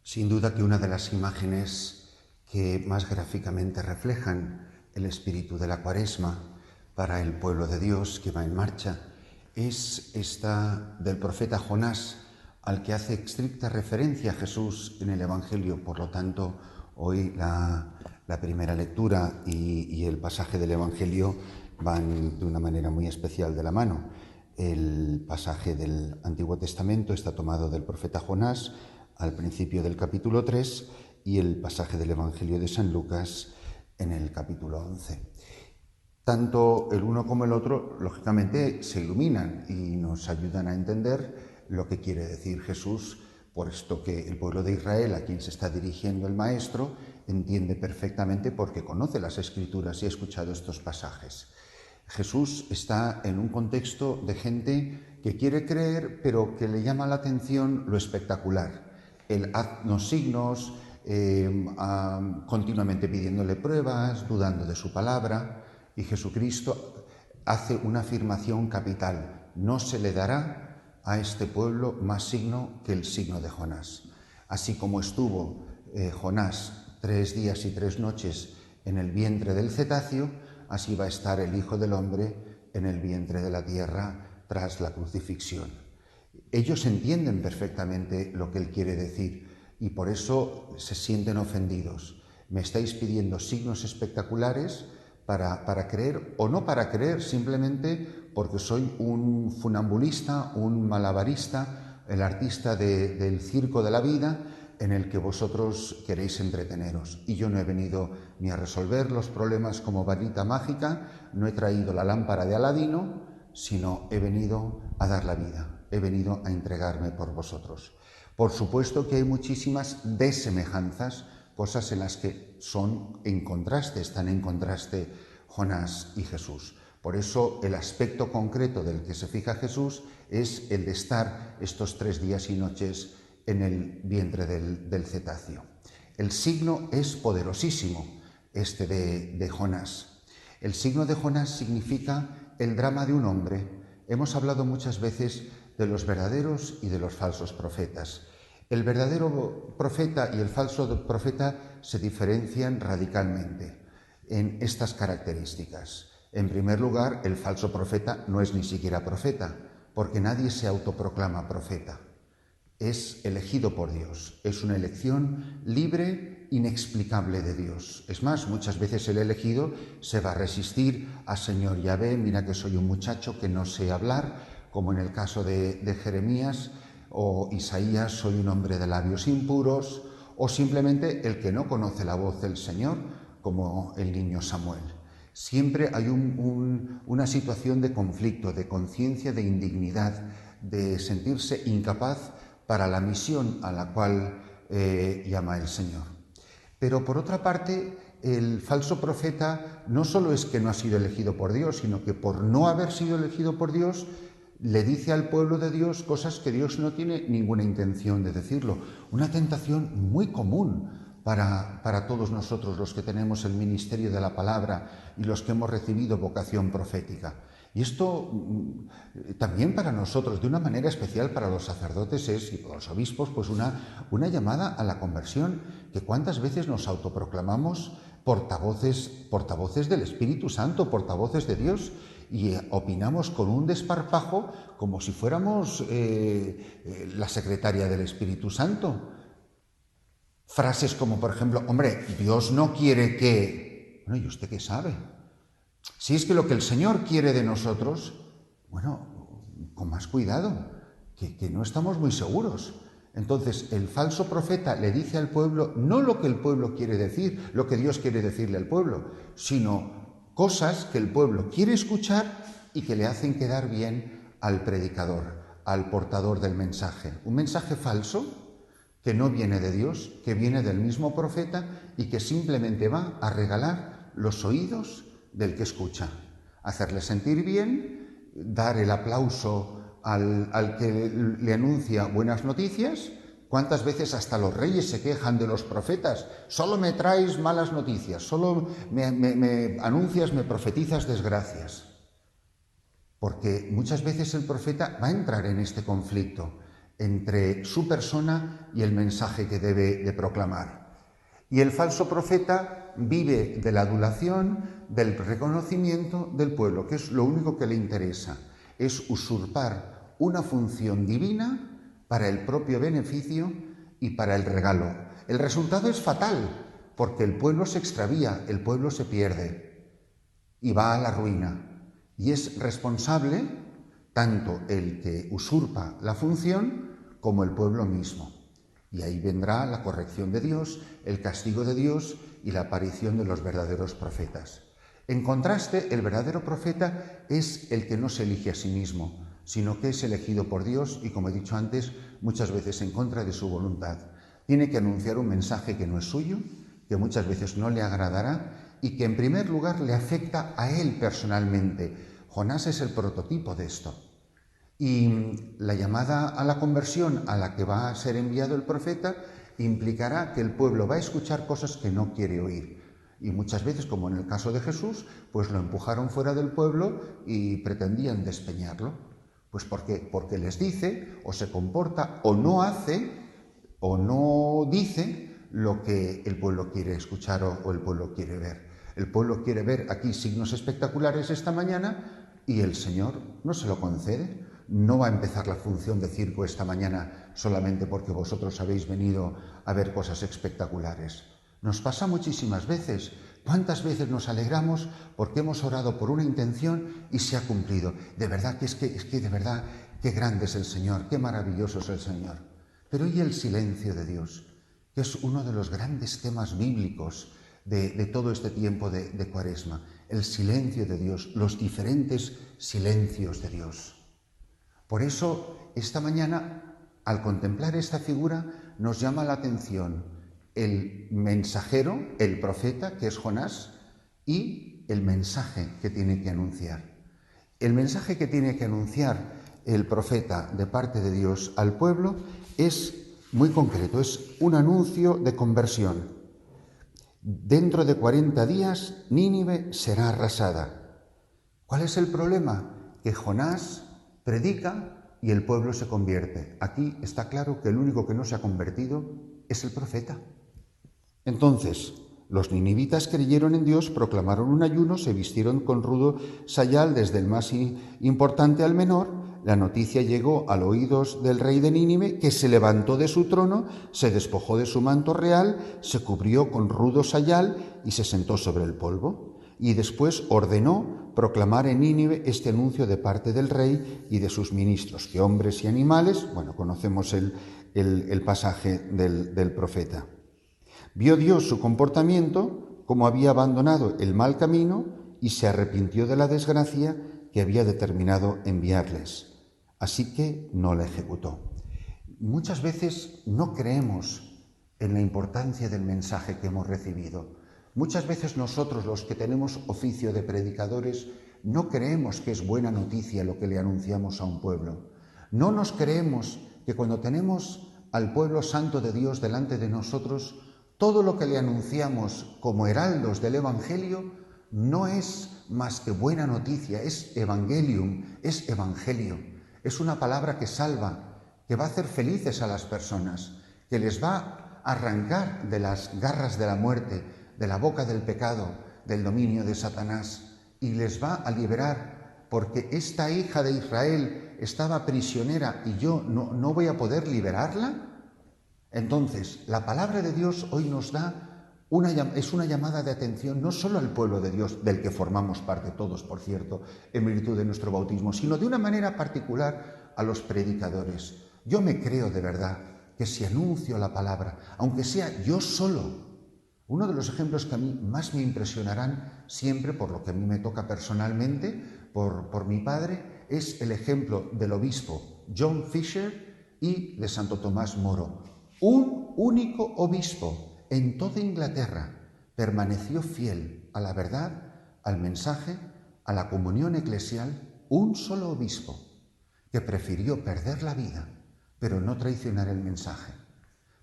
Sin duda que una de las imágenes que más gráficamente reflejan el espíritu de la Cuaresma para el pueblo de Dios que va en marcha es esta del profeta Jonás, al que hace estricta referencia Jesús en el Evangelio. Por lo tanto, hoy la primera lectura y el pasaje del Evangelio van de una manera muy especial de la mano. El pasaje del Antiguo Testamento está tomado del profeta Jonás al principio del capítulo 3 y el pasaje del Evangelio de San Lucas en el capítulo 11. Tanto el uno como el otro, lógicamente, se iluminan y nos ayudan a entender lo que quiere decir Jesús, puesto que el pueblo de Israel, a quien se está dirigiendo el Maestro, entiende perfectamente porque conoce las Escrituras y ha escuchado estos pasajes. Jesús está en un contexto de gente que quiere creer, pero que le llama la atención lo espectacular. El haznos signos, continuamente pidiéndole pruebas, dudando de su palabra. Y Jesucristo hace una afirmación capital: no se le dará a este pueblo más signo que el signo de Jonás. Así como estuvo Jonás 3 días y 3 noches en el vientre del cetáceo, así va a estar el Hijo del Hombre en el vientre de la tierra tras la crucifixión. Ellos entienden perfectamente lo que Él quiere decir y por eso se sienten ofendidos. Me estáis pidiendo signos espectaculares para creer o no para creer, simplemente porque soy un funambulista, un malabarista, el artista del circo de la vida en el que vosotros queréis entreteneros. Y yo no he venido ni a resolver los problemas como varita mágica, no he traído la lámpara de Aladino, sino he venido a dar la vida, he venido a entregarme por vosotros. Por supuesto que hay muchísimas desemejanzas, cosas en las que son en contraste, están en contraste Jonás y Jesús. Por eso el aspecto concreto del que se fija Jesús es el de estar estos 3 días y noches en el vientre del cetáceo. El signo es poderosísimo, este de Jonás. El signo de Jonás significa el drama de un hombre. Hemos hablado muchas veces de los verdaderos y de los falsos profetas. El verdadero profeta y el falso profeta se diferencian radicalmente en estas características. En primer lugar, el falso profeta no es ni siquiera profeta, porque nadie se autoproclama profeta. Es elegido por Dios, es una elección libre, inexplicable de Dios. Es más, muchas veces el elegido se va a resistir a Señor Yahvé, mira que soy un muchacho que no sé hablar, como en el caso de Jeremías o Isaías, soy un hombre de labios impuros, o simplemente el que no conoce la voz del Señor, como el niño Samuel. Siempre hay una situación de conflicto, de conciencia, de indignidad, de sentirse incapaz para la misión a la cual llama el Señor. Pero por otra parte, el falso profeta no solo es que no ha sido elegido por Dios, sino que por no haber sido elegido por Dios, le dice al pueblo de Dios cosas que Dios no tiene ninguna intención de decirlo. Una tentación muy común para todos nosotros, los que tenemos el ministerio de la palabra y los que hemos recibido vocación profética. Y esto también para nosotros, de una manera especial para los sacerdotes y para los obispos, pues una llamada a la conversión, que cuántas veces nos autoproclamamos portavoces del Espíritu Santo, portavoces de Dios, y opinamos con un desparpajo como si fuéramos la secretaria del Espíritu Santo. Frases como, por ejemplo, hombre, Dios no quiere que... Bueno, ¿y usted qué sabe? Si es que lo que el Señor quiere de nosotros, bueno, con más cuidado, que no estamos muy seguros. Entonces, el falso profeta le dice al pueblo no lo que el pueblo quiere decir, lo que Dios quiere decirle al pueblo, sino cosas que el pueblo quiere escuchar y que le hacen quedar bien al predicador, al portador del mensaje. Un mensaje falso que no viene de Dios, que viene del mismo profeta y que simplemente va a regalar los oídos del que escucha, hacerle sentir bien, dar el aplauso al que le anuncia buenas noticias. ¿Cuántas veces hasta los reyes se quejan de los profetas? Solo me traes malas noticias, solo me anuncias, me profetizas desgracias. Porque muchas veces el profeta va a entrar en este conflicto. entre su persona y el mensaje que debe de proclamar. Y el falso profeta vive de la adulación, del reconocimiento del pueblo, que es lo único que le interesa, es usurpar una función divina para el propio beneficio y para el regalo. El resultado es fatal, porque el pueblo se extravía, el pueblo se pierde y va a la ruina. Y es responsable tanto el que usurpa la función como el pueblo mismo. Y ahí vendrá la corrección de Dios, el castigo de Dios y la aparición de los verdaderos profetas. En contraste, el verdadero profeta es el que no se elige a sí mismo, sino que es elegido por Dios y, como he dicho antes, muchas veces en contra de su voluntad. Tiene que anunciar un mensaje que no es suyo, que muchas veces no le agradará y que en primer lugar le afecta a él personalmente. Jonás es el prototipo de esto. Y la llamada a la conversión a la que va a ser enviado el profeta implicará que el pueblo va a escuchar cosas que no quiere oír. Y muchas veces, como en el caso de Jesús, pues lo empujaron fuera del pueblo y pretendían despeñarlo. Pues porque les dice, o se comporta, o no hace, o no dice lo que el pueblo quiere escuchar o el pueblo quiere ver. El pueblo quiere ver aquí signos espectaculares esta mañana y el Señor no se lo concede. No va a empezar la función de circo esta mañana solamente porque vosotros habéis venido a ver cosas espectaculares. Nos pasa muchísimas veces. ¿Cuántas veces nos alegramos porque hemos orado por una intención y se ha cumplido? De verdad que de verdad, qué grande es el Señor, qué maravilloso es el Señor. Pero ¿y el silencio de Dios? Que es uno de los grandes temas bíblicos de todo este tiempo de Cuaresma. El silencio de Dios, los diferentes silencios de Dios. Por eso, esta mañana, al contemplar esta figura, nos llama la atención el mensajero, el profeta, que es Jonás, y el mensaje que tiene que anunciar. El mensaje que tiene que anunciar el profeta de parte de Dios al pueblo es muy concreto, es un anuncio de conversión. Dentro de 40 días, Nínive será arrasada. ¿Cuál es el problema? Que Jonás predica y el pueblo se convierte. Aquí está claro que el único que no se ha convertido es el profeta. Entonces, los ninivitas creyeron en Dios, proclamaron un ayuno, se vistieron con rudo sayal desde el más importante al menor. La noticia llegó a los oídos del rey de Nínive, que se levantó de su trono, se despojó de su manto real, se cubrió con rudo sayal y se sentó sobre el polvo. Y después ordenó proclamar en Nínive este anuncio de parte del rey y de sus ministros, que hombres y animales, bueno, conocemos el pasaje del profeta. Vio Dios su comportamiento, como había abandonado el mal camino, y se arrepintió de la desgracia que había determinado enviarles. Así que no la ejecutó. Muchas veces no creemos en la importancia del mensaje que hemos recibido. Muchas veces nosotros, los que tenemos oficio de predicadores, no creemos que es buena noticia lo que le anunciamos a un pueblo. No nos creemos que cuando tenemos al pueblo santo de Dios delante de nosotros, todo lo que le anunciamos como heraldos del Evangelio no es más que buena noticia, es evangelium, es evangelio. Es una palabra que salva, que va a hacer felices a las personas, que les va a arrancar de las garras de la muerte, de la boca del pecado, del dominio de Satanás, y les va a liberar, porque esta hija de Israel estaba prisionera y yo no voy a poder liberarla. Entonces, la palabra de Dios hoy nos da es una llamada de atención no solo al pueblo de Dios, del que formamos parte todos, por cierto, en virtud de nuestro bautismo, sino de una manera particular a los predicadores. Yo me creo de verdad que si anuncio la palabra, aunque sea yo solo, uno de los ejemplos que a mí más me impresionarán siempre, por lo que a mí me toca personalmente, por mi padre, es el ejemplo del obispo John Fisher y de Santo Tomás Moro. Un único obispo en toda Inglaterra permaneció fiel a la verdad, al mensaje, a la comunión eclesial, un solo obispo que prefirió perder la vida, pero no traicionar el mensaje.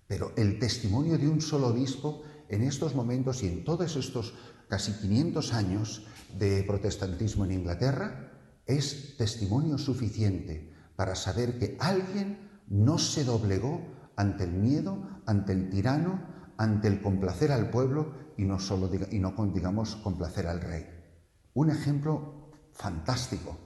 Pero el testimonio de un solo obispo en estos momentos y en todos estos casi 500 años de protestantismo en Inglaterra es testimonio suficiente para saber que alguien no se doblegó ante el miedo, ante el tirano, ante el complacer al pueblo y no digamos complacer al rey. Un ejemplo fantástico.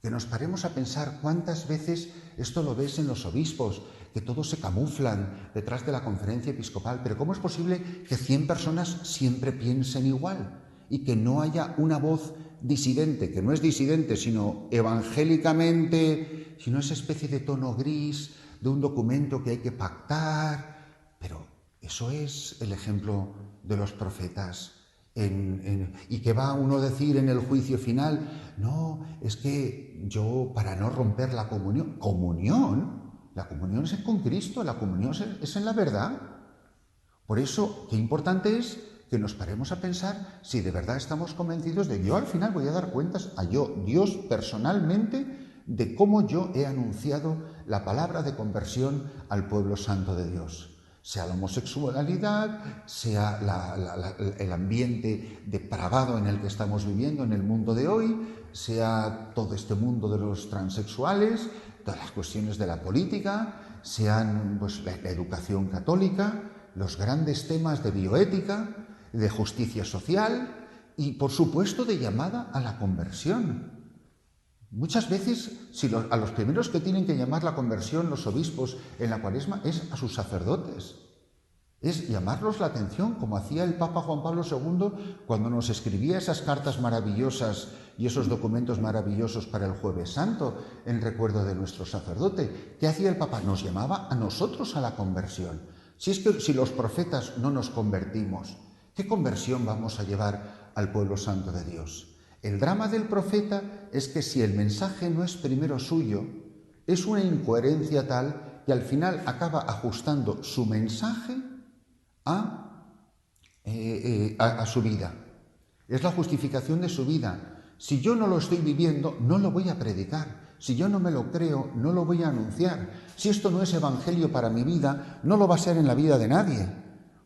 Que nos paremos a pensar cuántas veces esto lo ves en los obispos, que todos se camuflan detrás de la conferencia episcopal, pero ¿cómo es posible que 100 personas siempre piensen igual y que no haya una voz disidente, que no es disidente, sino evangélicamente, sino esa especie de tono gris de un documento que hay que pactar? Pero eso es el ejemplo de los profetas. ¿Y qué va uno a decir en el juicio final? No, es que yo, para no romper la comunión, la comunión es con Cristo, la comunión es en la verdad. Por eso, qué importante es que nos paremos a pensar si de verdad estamos convencidos de que yo al final voy a dar cuentas a Dios personalmente, de cómo yo he anunciado la palabra de conversión al pueblo santo de Dios. Sea la homosexualidad, sea el ambiente depravado en el que estamos viviendo en el mundo de hoy, sea todo este mundo de los transexuales, todas las cuestiones de la política, sean pues, la educación católica, los grandes temas de bioética, de justicia social y, por supuesto, de llamada a la conversión. Muchas veces, a los primeros que tienen que llamar la conversión los obispos en la Cuaresma es a sus sacerdotes. Es llamarlos la atención, como hacía el Papa Juan Pablo II cuando nos escribía esas cartas maravillosas y esos documentos maravillosos para el Jueves Santo en recuerdo de nuestro sacerdote. ¿Qué hacía el Papa? Nos llamaba a nosotros a la conversión. Si los profetas no nos convertimos, ¿qué conversión vamos a llevar al pueblo santo de Dios? El drama del profeta es que si el mensaje no es primero suyo, es una incoherencia tal que al final acaba ajustando su mensaje a su vida. Es la justificación de su vida. Si yo no lo estoy viviendo, no lo voy a predicar. Si yo no me lo creo, no lo voy a anunciar. Si esto no es evangelio para mi vida, no lo va a ser en la vida de nadie.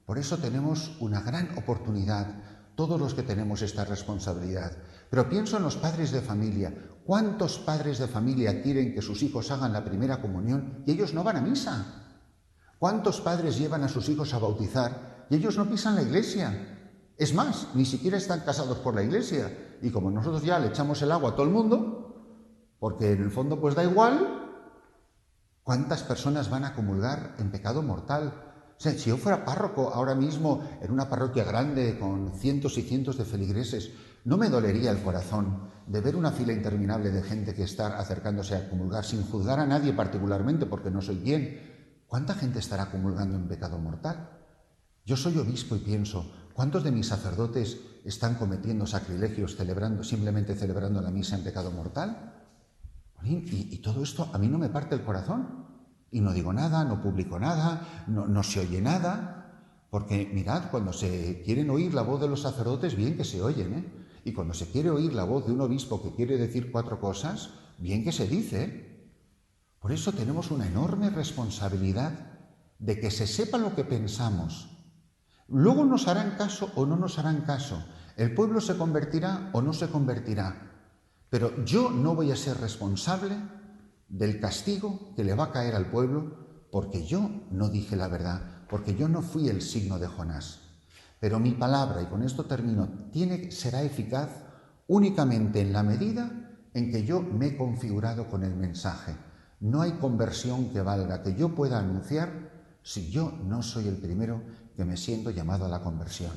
Por eso tenemos una gran oportunidad, todos los que tenemos esta responsabilidad. Pero pienso en los padres de familia. ¿Cuántos padres de familia quieren que sus hijos hagan la primera comunión y ellos no van a misa? ¿Cuántos padres llevan a sus hijos a bautizar y ellos no pisan la iglesia? Es más, ni siquiera están casados por la iglesia. Y como nosotros ya le echamos el agua a todo el mundo, porque en el fondo pues da igual, ¿cuántas personas van a comulgar en pecado mortal? O sea, si yo fuera párroco ahora mismo en una parroquia grande con cientos y cientos de feligreses, no me dolería el corazón de ver una fila interminable de gente que está acercándose a comulgar sin juzgar a nadie particularmente porque no soy quien. ¿Cuánta gente estará comulgando en pecado mortal? Yo soy obispo y pienso, ¿cuántos de mis sacerdotes están cometiendo sacrilegios simplemente celebrando la misa en pecado mortal? Y todo esto a mí no me parte el corazón. Y no digo nada, no publico nada, no se oye nada. Porque mirad, cuando se quieren oír la voz de los sacerdotes, bien que se oyen, ¿eh? Y cuando se quiere oír la voz de un obispo que quiere decir 4 cosas, bien que se dice. Por eso tenemos una enorme responsabilidad de que se sepa lo que pensamos. Luego nos harán caso o no nos harán caso. El pueblo se convertirá o no se convertirá. Pero yo no voy a ser responsable del castigo que le va a caer al pueblo porque yo no dije la verdad, porque yo no fui el signo de Jonás. Pero mi palabra, y con esto termino, será eficaz únicamente en la medida en que yo me he configurado con el mensaje. No hay conversión que valga, que yo pueda anunciar, si yo no soy el primero que me siento llamado a la conversión.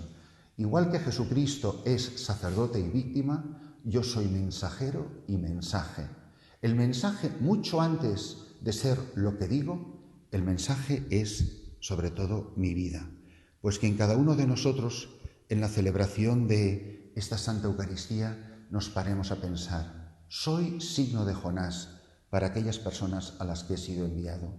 Igual que Jesucristo es sacerdote y víctima, yo soy mensajero y mensaje. El mensaje, mucho antes de ser lo que digo, el mensaje es, sobre todo, mi vida. Pues que en cada uno de nosotros, en la celebración de esta Santa Eucaristía, nos paremos a pensar, ¿soy signo de Jonás para aquellas personas a las que he sido enviado?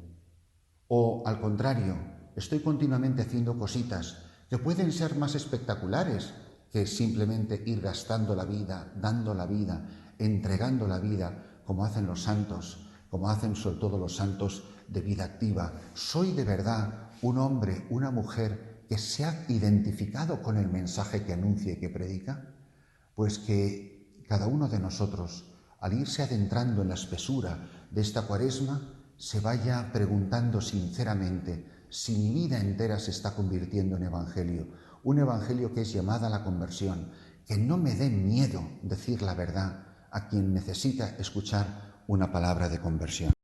O, al contrario, estoy continuamente haciendo cositas que pueden ser más espectaculares que simplemente ir gastando la vida, dando la vida, entregando la vida, como hacen los santos, como hacen sobre todo los santos de vida activa. ¿Soy de verdad un hombre, una mujer que se ha identificado con el mensaje que anuncia y que predica? Pues que cada uno de nosotros, al irse adentrando en la espesura de esta Cuaresma, se vaya preguntando sinceramente si mi vida entera se está convirtiendo en evangelio, un evangelio que es llamada a la conversión, que no me dé miedo decir la verdad a quien necesita escuchar una palabra de conversión.